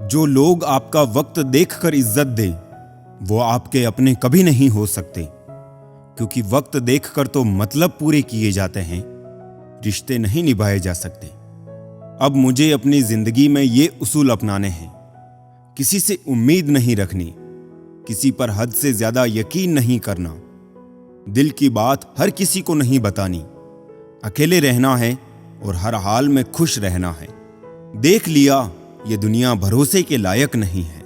जो लोग आपका वक्त देखकर इज्जत दे वो आपके अपने कभी नहीं हो सकते, क्योंकि वक्त देखकर तो मतलब पूरे किए जाते हैं, रिश्ते नहीं निभाए जा सकते। अब मुझे अपनी जिंदगी में ये उसूल अपनाने हैं। किसी से उम्मीद नहीं रखनी, किसी पर हद से ज्यादा यकीन नहीं करना, दिल की बात हर किसी को नहीं बतानी, अकेले रहना है और हर हाल में खुश रहना है। देख लिया ये दुनिया भरोसे के लायक नहीं है।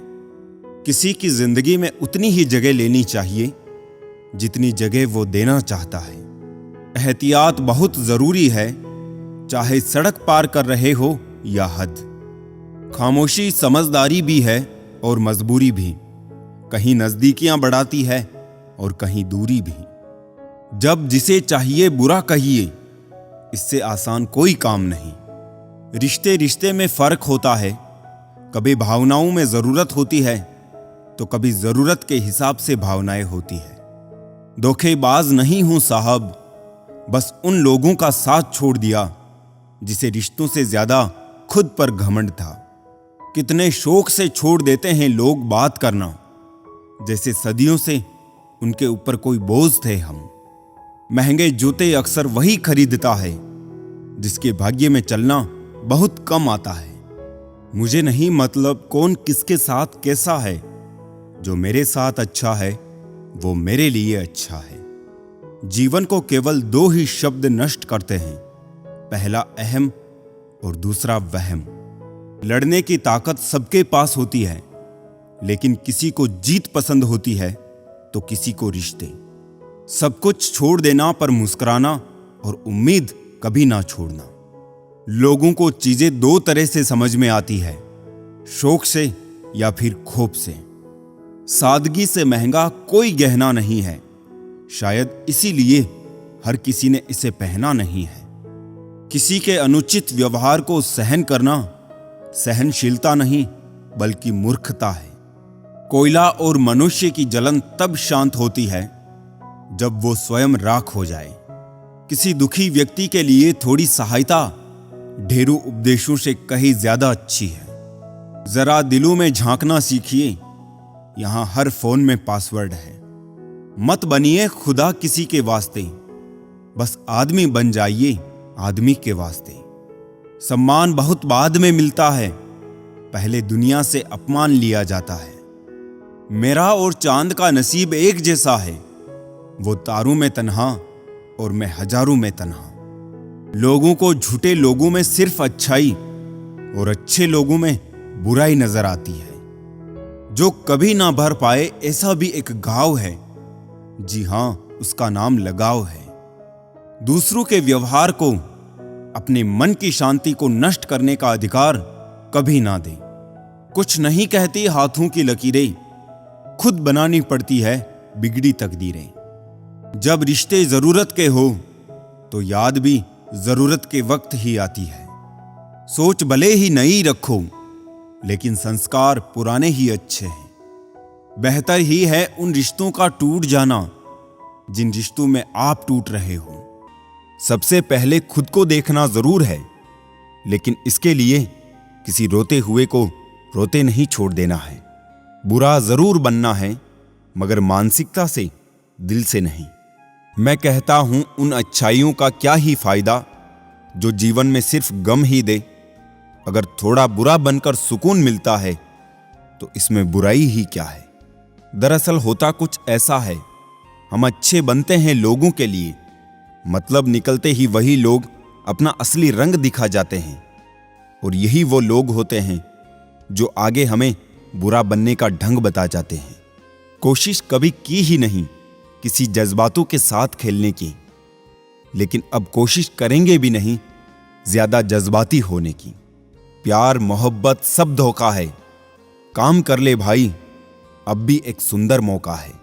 किसी की जिंदगी में उतनी ही जगह लेनी चाहिए जितनी जगह वो देना चाहता है। एहतियात बहुत जरूरी है, चाहे सड़क पार कर रहे हो या हद। खामोशी समझदारी भी है और मजबूरी भी, कहीं नजदीकियां बढ़ाती है और कहीं दूरी भी। जब जिसे चाहिए बुरा कहिए, इससे आसान कोई काम नहीं। रिश्ते रिश्ते में फर्क होता है, कभी भावनाओं में जरूरत होती है तो कभी जरूरत के हिसाब से भावनाएं होती है। धोखेबाज नहीं हूं साहब, बस उन लोगों का साथ छोड़ दिया जिसे रिश्तों से ज्यादा खुद पर घमंड था। कितने शौक से छोड़ देते हैं लोग बात करना, जैसे सदियों से उनके ऊपर कोई बोझ थे हम। महंगे जूते अक्सर वही खरीदता है जिसके भाग्य में चलना बहुत कम आता है। मुझे नहीं मतलब कौन किसके साथ कैसा है, जो मेरे साथ अच्छा है वो मेरे लिए अच्छा है। जीवन को केवल दो ही शब्द नष्ट करते हैं, पहला अहम और दूसरा वहम। लड़ने की ताकत सबके पास होती है, लेकिन किसी को जीत पसंद होती है तो किसी को रिश्ते। सब कुछ छोड़ देना पर मुस्कुराना और उम्मीद कभी ना छोड़ना। लोगों को चीजें दो तरह से समझ में आती है, शौक से या फिर खोप से। सादगी से महंगा कोई गहना नहीं है, शायद इसीलिए हर किसी ने इसे पहना नहीं है। किसी के अनुचित व्यवहार को सहन करना सहनशीलता नहीं बल्कि मूर्खता है। कोयला और मनुष्य की जलन तब शांत होती है जब वो स्वयं राख हो जाए। किसी दुखी व्यक्ति के लिए थोड़ी सहायता ढेरों उपदेशों से कहीं ज्यादा अच्छी है। जरा दिलों में झांकना सीखिए, यहां हर फोन में पासवर्ड है। मत बनिए खुदा किसी के वास्ते, बस आदमी बन जाइए आदमी के वास्ते। सम्मान बहुत बाद में मिलता है, पहले दुनिया से अपमान लिया जाता है। मेरा और चांद का नसीब एक जैसा है, वो तारों में तन्हा और मैं हजारों में तन्हा। लोगों को झूठे लोगों में सिर्फ अच्छाई और अच्छे लोगों में बुराई नजर आती है। जो कभी ना भर पाए ऐसा भी एक घाव है, जी हां उसका नाम लगाव है। दूसरों के व्यवहार को, अपने मन की शांति को नष्ट करने का अधिकार कभी ना दे। कुछ नहीं कहती हाथों की लकीरें, खुद बनानी पड़ती है बिगड़ी तकदीरें। जब रिश्ते जरूरत के हो तो याद भी जरूरत के वक्त ही आती है। सोच भले ही नई रखो, लेकिन संस्कार पुराने ही अच्छे हैं। बेहतर ही है उन रिश्तों का टूट जाना जिन रिश्तों में आप टूट रहे हो। सबसे पहले खुद को देखना जरूर है, लेकिन इसके लिए किसी रोते हुए को रोते नहीं छोड़ देना है। बुरा जरूर बनना है, मगर मानसिकता से, दिल से नहीं। मैं कहता हूं उन अच्छाइयों का क्या ही फायदा जो जीवन में सिर्फ गम ही दे। अगर थोड़ा बुरा बनकर सुकून मिलता है तो इसमें बुराई ही क्या है। दरअसल होता कुछ ऐसा है, हम अच्छे बनते हैं लोगों के लिए, मतलब निकलते ही वही लोग अपना असली रंग दिखा जाते हैं। और यही वो लोग होते हैं जो आगे हमें बुरा बनने का ढंग बता जाते हैं। कोशिश कभी की ही नहीं किसी जज्बातों के साथ खेलने की, लेकिन अब कोशिश करेंगे भी नहीं ज्यादा जज्बाती होने की। प्यार मोहब्बत सब धोखा है, काम कर ले भाई, अब भी एक सुंदर मौका है।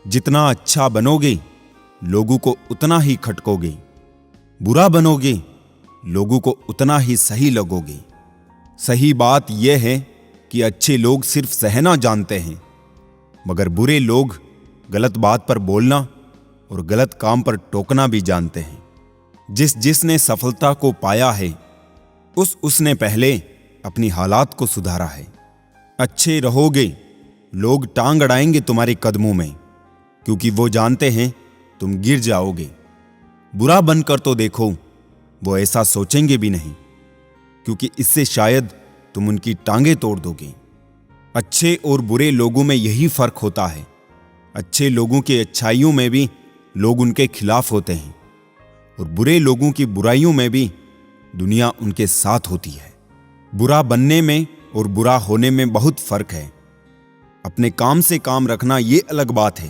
जितना अच्छा बनोगे लोगों को उतना ही खटकोगे, बुरा बनोगे लोगों को उतना ही सही लगोगे। सही बात यह है कि अच्छे लोग सिर्फ सहना जानते हैं, मगर बुरे लोग गलत बात पर बोलना और गलत काम पर टोकना भी जानते हैं। जिसने सफलता को पाया है उसने पहले अपनी हालात को सुधारा है। अच्छे रहोगे, लोग टांग अड़ाएंगे तुम्हारे कदमों में, क्योंकि वो जानते हैं तुम गिर जाओगे। बुरा बनकर तो देखो, वो ऐसा सोचेंगे भी नहीं, क्योंकि इससे शायद तुम उनकी टांगें तोड़ दोगे। अच्छे और बुरे लोगों में यही फर्क होता है। अच्छे लोगों की अच्छाइयों में भी लोग उनके खिलाफ होते हैं, और बुरे लोगों की बुराइयों में भी दुनिया उनके साथ होती है। बुरा बनने में और बुरा होने में बहुत फर्क है। अपने काम से काम रखना ये अलग बात है,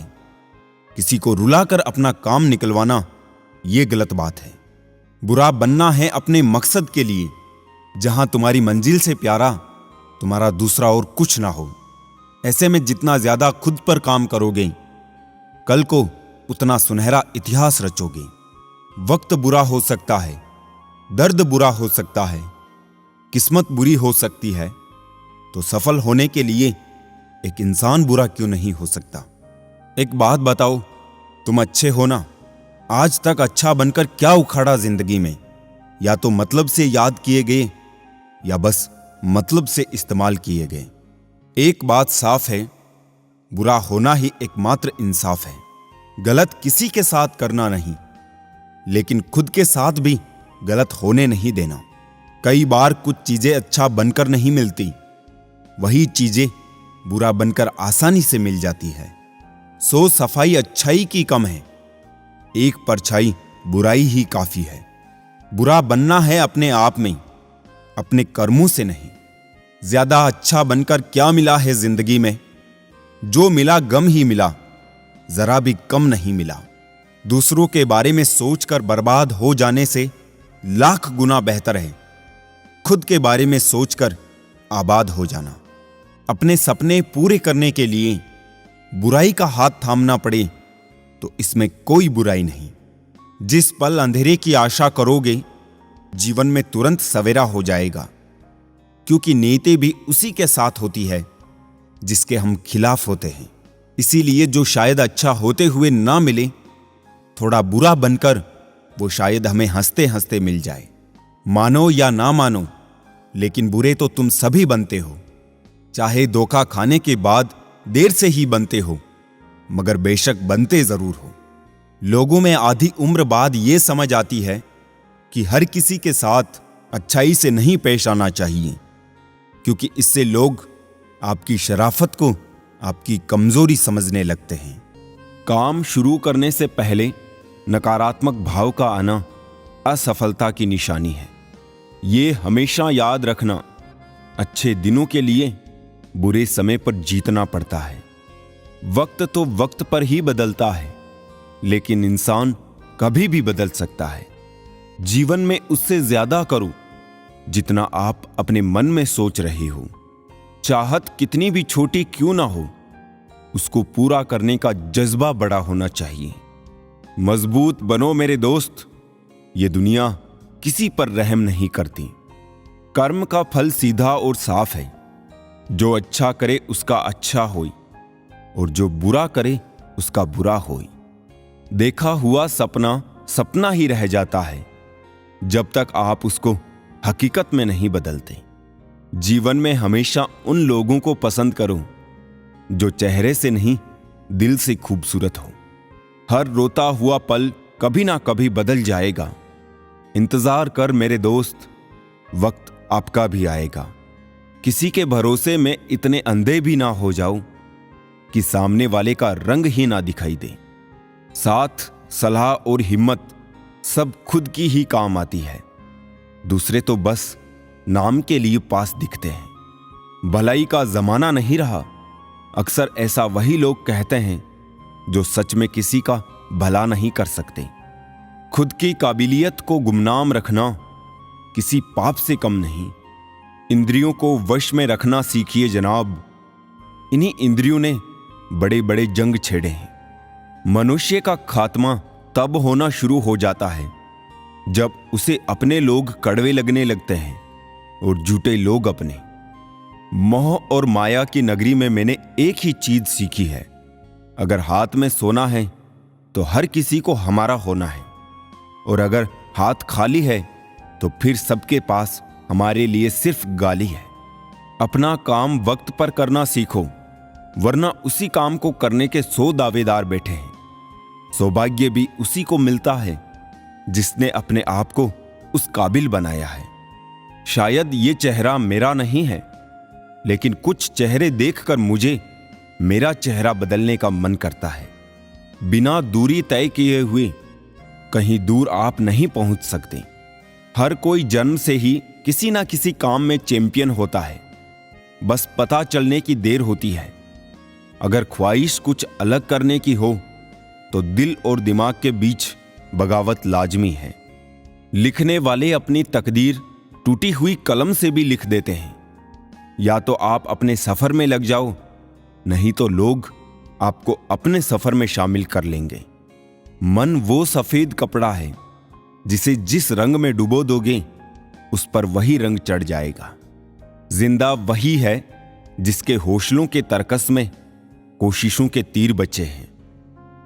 किसी को रुलाकर अपना काम निकलवाना ये गलत बात है। बुरा बनना है अपने मकसद के लिए, जहां तुम्हारी मंजिल से प्यारा तुम्हारा दूसरा और कुछ ना हो। ऐसे में जितना ज्यादा खुद पर काम करोगे, कल को उतना सुनहरा इतिहास रचोगे। वक्त बुरा हो सकता है, दर्द बुरा हो सकता है, किस्मत बुरी हो सकती है, तो सफल होने के लिए एक इंसान बुरा क्यों नहीं हो सकता? एक बात बताओ, तुम अच्छे हो ना? आज तक अच्छा बनकर क्या उखाड़ा जिंदगी में? या तो मतलब से याद किए गए, या बस मतलब से इस्तेमाल किए गए। एक बात साफ है, बुरा होना ही एकमात्र इंसाफ है। गलत किसी के साथ करना नहीं, लेकिन खुद के साथ भी गलत होने नहीं देना। कई बार कुछ चीजें अच्छा बनकर नहीं मिलती, वही चीजें बुरा बनकर आसानी से मिल जाती है। सो सफाई अच्छाई की कम है, एक परछाई बुराई ही काफी है। बुरा बनना है अपने आप में, अपने कर्मों से नहीं। ज्यादा अच्छा बनकर क्या मिला है जिंदगी में? जो मिला गम ही मिला, जरा भी कम नहीं मिला। दूसरों के बारे में सोचकर बर्बाद हो जाने से लाख गुना बेहतर है खुद के बारे में सोचकर आबाद हो जाना। अपने सपने पूरे करने के लिए बुराई का हाथ थामना पड़े तो इसमें कोई बुराई नहीं। जिस पल अंधेरे की आशा करोगे, जीवन में तुरंत सवेरा हो जाएगा, क्योंकि नीयतें भी उसी के साथ होती है जिसके हम खिलाफ होते हैं। इसीलिए जो शायद अच्छा होते हुए ना मिले, थोड़ा बुरा बनकर वो शायद हमें हंसते हंसते मिल जाए। मानो या ना मानो, लेकिन बुरे तो तुम सभी बनते हो। चाहे धोखा खाने के बाद देर से ही बनते हो, मगर बेशक बनते जरूर हो। लोगों में आधी उम्र बाद ये समझ आती है कि हर किसी के साथ अच्छाई से नहीं पेश आना चाहिए, क्योंकि इससे लोग आपकी शराफत को आपकी कमजोरी समझने लगते हैं। काम शुरू करने से पहले नकारात्मक भाव का आना असफलता की निशानी है। ये हमेशा याद रखना, अच्छे दिनों के लिए बुरे समय पर जीतना पड़ता है। वक्त तो वक्त पर ही बदलता है, लेकिन इंसान कभी भी बदल सकता है। जीवन में उससे ज्यादा करो जितना आप अपने मन में सोच रहे हो। चाहत कितनी भी छोटी क्यों ना हो, उसको पूरा करने का जज्बा बड़ा होना चाहिए। मजबूत बनो मेरे दोस्त, ये दुनिया किसी पर रहम नहीं करती। कर्म का फल सीधा और साफ है, जो अच्छा करे उसका अच्छा होई, और जो बुरा करे उसका बुरा होई। देखा हुआ सपना सपना ही रह जाता है, जब तक आप उसको हकीकत में नहीं बदलते। जीवन में हमेशा उन लोगों को पसंद करो जो चेहरे से नहीं दिल से खूबसूरत हो। हर रोता हुआ पल कभी ना कभी बदल जाएगा। इंतजार कर मेरे दोस्त, वक्त आपका भी आएगा। किसी के भरोसे में इतने अंधे भी ना हो जाओ कि सामने वाले का रंग ही ना दिखाई दे। साथ, सलाह और हिम्मत सब खुद की ही काम आती है, दूसरे तो बस नाम के लिए पास दिखते हैं। भलाई का जमाना नहीं रहा, अक्सर ऐसा वही लोग कहते हैं जो सच में किसी का भला नहीं कर सकते। खुद की काबिलियत को गुमनाम रखना किसी पाप से कम नहीं। इंद्रियों को वश में रखना सीखिए जनाब, इन्हीं इंद्रियों ने बड़े बड़े जंग छेड़े हैं। मनुष्य का खात्मा तब होना शुरू हो जाता है जब उसे अपने लोग कड़वे लगने लगते हैं और झूठे लोग अपने। मोह और माया की नगरी में मैंने एक ही चीज सीखी है, अगर हाथ में सोना है तो हर किसी को हमारा होना है, और अगर हाथ खाली है तो फिर सबके पास हमारे लिए सिर्फ गाली है। अपना काम वक्त पर करना सीखो, वरना उसी काम को करने के 100 दावेदार बैठे हैं। सौभाग्य भी उसी को मिलता है जिसने अपने आप को उस काबिल बनाया है। शायद ये चेहरा मेरा नहीं है, लेकिन कुछ चेहरे देखकर मुझे मेरा चेहरा बदलने का मन करता है। बिना दूरी तय किए हुए कहीं दूर आप नहीं पहुंच सकते। हर कोई जन्म से ही किसी ना किसी काम में चैंपियन होता है, बस पता चलने की देर होती है। अगर ख्वाहिश कुछ अलग करने की हो तो दिल और दिमाग के बीच बगावत लाजमी है। लिखने वाले अपनी तकदीर टूटी हुई कलम से भी लिख देते हैं। या तो आप अपने सफर में लग जाओ, नहीं तो लोग आपको अपने सफर में शामिल कर लेंगे। मन वो सफेद कपड़ा है जिसे जिस रंग में डुबो दोगे उस पर वही रंग चढ़ जाएगा। जिंदा वही है जिसके हौसलों के तरकस में कोशिशों के तीर बचे हैं।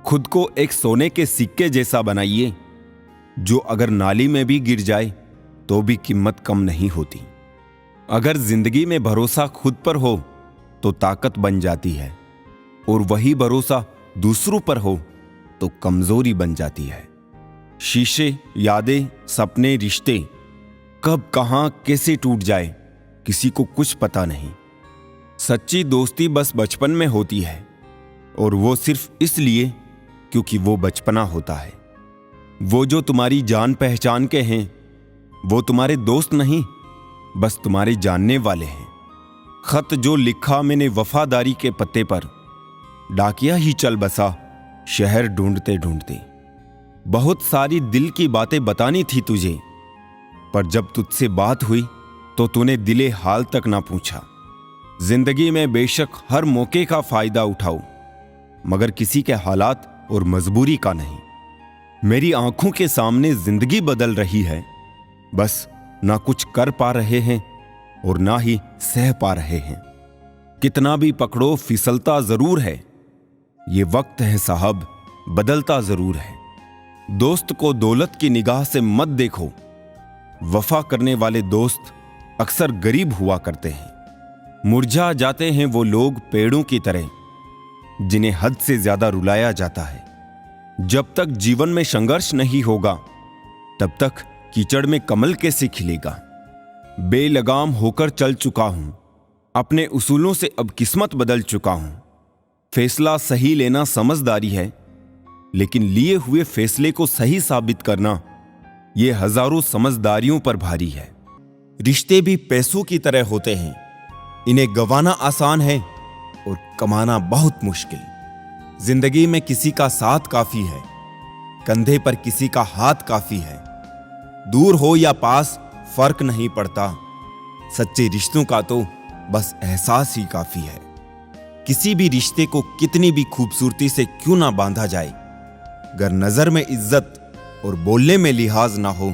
खुद को एक सोने के सिक्के जैसा बनाइए जो अगर नाली में भी गिर जाए तो भी कीमत कम नहीं होती। अगर जिंदगी में भरोसा खुद पर हो तो ताकत बन जाती है, और वही भरोसा दूसरों पर हो तो कमजोरी बन जाती है। शीशे, यादें, सपने, रिश्ते कब कहां कैसे टूट जाए किसी को कुछ पता नहीं। सच्ची दोस्ती बस बचपन में होती है, और वो सिर्फ इसलिए क्योंकि वो बचपना होता है। वो जो तुम्हारी जान पहचान के हैं वो तुम्हारे दोस्त नहीं, बस तुम्हारे जानने वाले हैं। खत जो लिखा मैंने वफादारी के पत्ते पर, डाकिया ही चल बसा शहर ढूंढते ढूंढते। बहुत सारी दिल की बातें बतानी थी तुझे, पर जब तुझसे बात हुई तो तूने दिले हाल तक ना पूछा। जिंदगी में बेशक हर मौके का फायदा उठाओ, मगर किसी के हालात और मजबूरी का नहीं। मेरी आंखों के सामने जिंदगी बदल रही है, बस ना कुछ कर पा रहे हैं और ना ही सह पा रहे हैं। कितना भी पकड़ो फिसलता जरूर है। ये वक्त है साहब, बदलता जरूर है। दोस्त को दौलत की निगाह से मत देखो। वफा करने वाले दोस्त अक्सर गरीब हुआ करते हैं। मुरझा जाते हैं वो लोग पेड़ों की तरह जिन्हें हद से ज्यादा रुलाया जाता है। जब तक जीवन में संघर्ष नहीं होगा तब तक कीचड़ में कमल कैसे खिलेगा। बेलगाम होकर चल चुका हूं, अपने उसूलों से अब किस्मत बदल चुका हूं। फैसला सही लेना समझदारी है, लेकिन लिए हुए फैसले को सही साबित करना यह हजारों समझदारियों पर भारी है। रिश्ते भी पैसों की तरह होते हैं, इन्हें गंवाना आसान है और कमाना बहुत मुश्किल। जिंदगी में किसी का साथ काफी है, कंधे पर किसी का हाथ काफी है। दूर हो या पास फर्क नहीं पड़ता, सच्चे रिश्तों का तो बस एहसास ही काफी है। किसी भी रिश्ते को कितनी भी खूबसूरती से क्यों ना बांधा जाए, अगर नजर में इज्जत और बोलने में लिहाज ना हो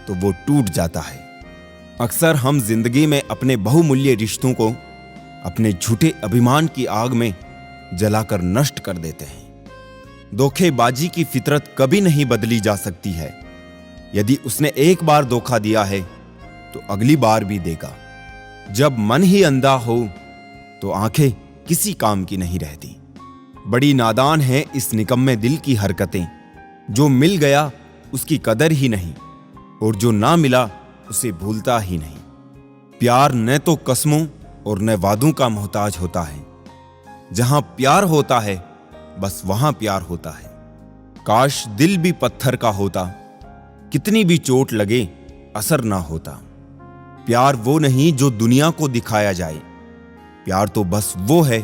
तो वो टूट जाता है। अक्सर हम जिंदगी में अपने बहुमूल्य रिश्तों को अपने झूठे अभिमान की आग में जलाकर नष्ट कर देते हैं। धोखेबाजी की फितरत कभी नहीं बदली जा सकती है। यदि उसने एक बार धोखा दिया है तो अगली बार भी देगा। जब मन ही अंधा हो तो आंखें किसी काम की नहीं रहती। बड़ी नादान है इस निकम्मे दिल की हरकतें, जो मिल गया उसकी कदर ही नहीं और जो ना मिला उसे भूलता ही नहीं। प्यार न तो कस्मों और न वादों का मोहताज होता है। जहां प्यार होता है बस वहां प्यार होता है। काश दिल भी पत्थर का होता, कितनी भी चोट लगे असर ना होता। प्यार वो नहीं जो दुनिया को दिखाया जाए, प्यार तो बस वो है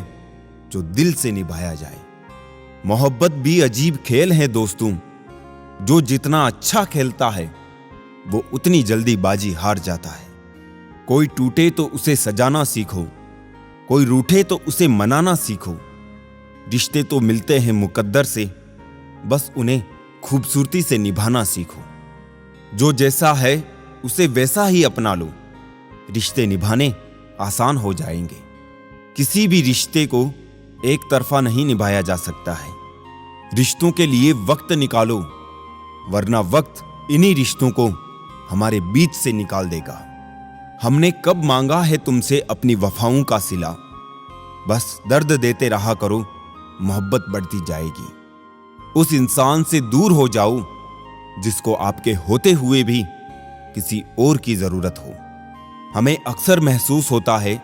जो दिल से निभाया जाए। मोहब्बत भी अजीब खेल है दोस्तों, जो जितना अच्छा खेलता है वो उतनी जल्दी बाजी हार जाता है। कोई टूटे तो उसे सजाना सीखो, कोई रूठे तो उसे मनाना सीखो। रिश्ते तो मिलते हैं मुकद्दर से, बस उन्हें खूबसूरती से निभाना सीखो। जो जैसा है उसे वैसा ही अपना लो, रिश्ते निभाने आसान हो जाएंगे। किसी भी रिश्ते को एक तरफा नहीं निभाया जा सकता है। रिश्तों के लिए वक्त निकालो, वरना वक्त इन्हीं रिश्तों को हमारे बीच से निकाल देगा। हमने कब मांगा है तुमसे अपनी वफाओं का सिला। बस दर्द देते रहा करो, मोहब्बत बढ़ती जाएगी। उस इंसान से दूर हो जाओ जिसको आपके होते हुए भी किसी और की जरूरत हो। हमें अक्सर महसूस होता है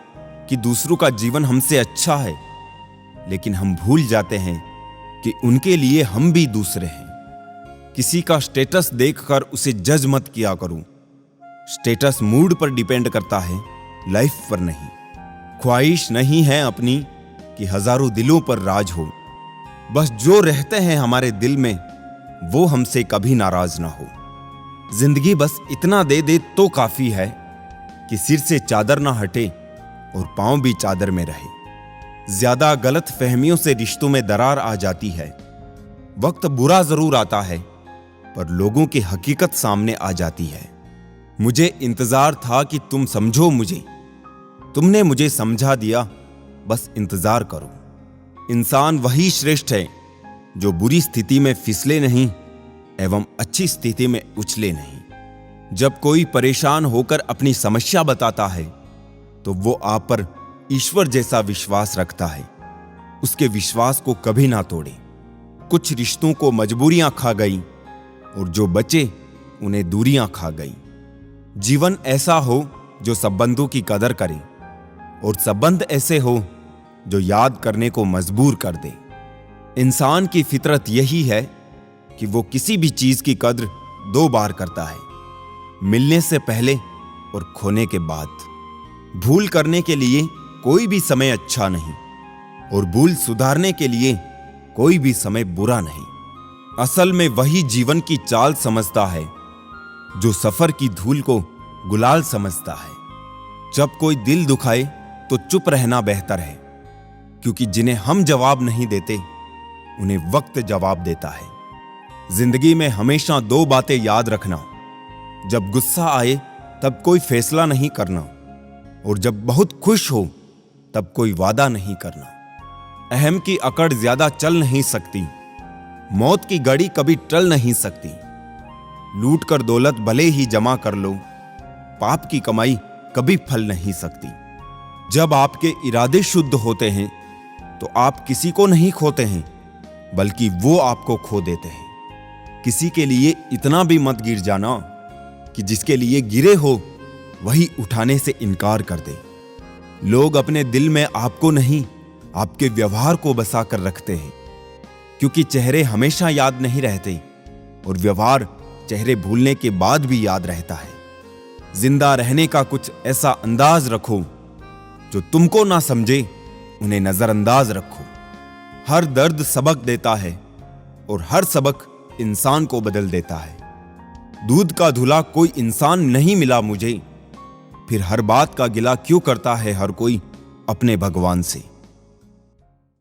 कि दूसरों का जीवन हमसे अच्छा है, लेकिन हम भूल जाते हैं कि उनके लिए हम भी दूसरे हैं। किसी का स्टेटस देखकर उसे जज मत किया करो। स्टेटस मूड पर डिपेंड करता है, लाइफ पर नहीं। ख्वाहिश नहीं है अपनी कि हजारों दिलों पर राज हो। बस जो रहते हैं हमारे दिल में वो हमसे कभी नाराज ना हो। जिंदगी बस इतना दे दे तो काफी है कि सिर से चादर ना हटे और पांव भी चादर में रहे। ज्यादा गलत फहमियों से रिश्तों में दरार आ जाती है। वक्त बुरा जरूर आता है, पर लोगों की हकीकत सामने आ जाती है। मुझे इंतजार था कि तुम समझो मुझे, तुमने मुझे समझा दिया, बस इंतजार करो। इंसान वही श्रेष्ठ है जो बुरी स्थिति में फिसले नहीं एवं अच्छी स्थिति में उछले नहीं। जब कोई परेशान होकर अपनी समस्या बताता है तो वो आप पर ईश्वर जैसा विश्वास रखता है। उसके विश्वास को कभी ना तोड़े। कुछ रिश्तों को मजबूरियां खा गई और जो बचे उन्हें दूरियां खा गई। जीवन ऐसा हो जो संबंधों की कदर करे और संबंध ऐसे हो जो याद करने को मजबूर कर दे। इंसान की फितरत यही है कि वो किसी भी चीज की कद्र दो बार करता है, मिलने से पहले और खोने के बाद। भूल करने के लिए कोई भी समय अच्छा नहीं और भूल सुधारने के लिए कोई भी समय बुरा नहीं। असल में वही जीवन की चाल समझता है जो सफर की धूल को गुलाल समझता है। जब कोई दिल दुखाए तो चुप रहना बेहतर है, क्योंकि जिन्हें हम जवाब नहीं देते उन्हें वक्त जवाब देता है। जिंदगी में हमेशा दो बातें याद रखना। जब गुस्सा आए तब कोई फैसला नहीं करना, और जब बहुत खुश हो तब कोई वादा नहीं करना। अहम की अकड़ ज्यादा चल नहीं सकती, मौत की घड़ी कभी टल नहीं सकती। लूट कर दौलत भले ही जमा कर लो, पाप की कमाई कभी फल नहीं सकती। जब आपके इरादे शुद्ध होते हैं तो आप किसी को नहीं खोते हैं, बल्कि वो आपको खो देते हैं। किसी के लिए इतना भी मत गिर जाना कि जिसके लिए गिरे हो वही उठाने से इनकार कर दे। लोग अपने दिल में आपको नहीं, आपके व्यवहार को बसा कर रखते हैं, क्योंकि चेहरे हमेशा याद नहीं रहते और व्यवहार चेहरे भूलने के बाद भी याद रहता है। जिंदा रहने का कुछ ऐसा अंदाज रखो जो तुमको ना समझे उन्हें नजरअंदाज रखो। हर दर्द सबक देता है और हर सबक इंसान को बदल देता है। दूध का धुला कोई इंसान नहीं मिला मुझे, फिर हर बात का गिला क्यों करता है हर कोई अपने भगवान से।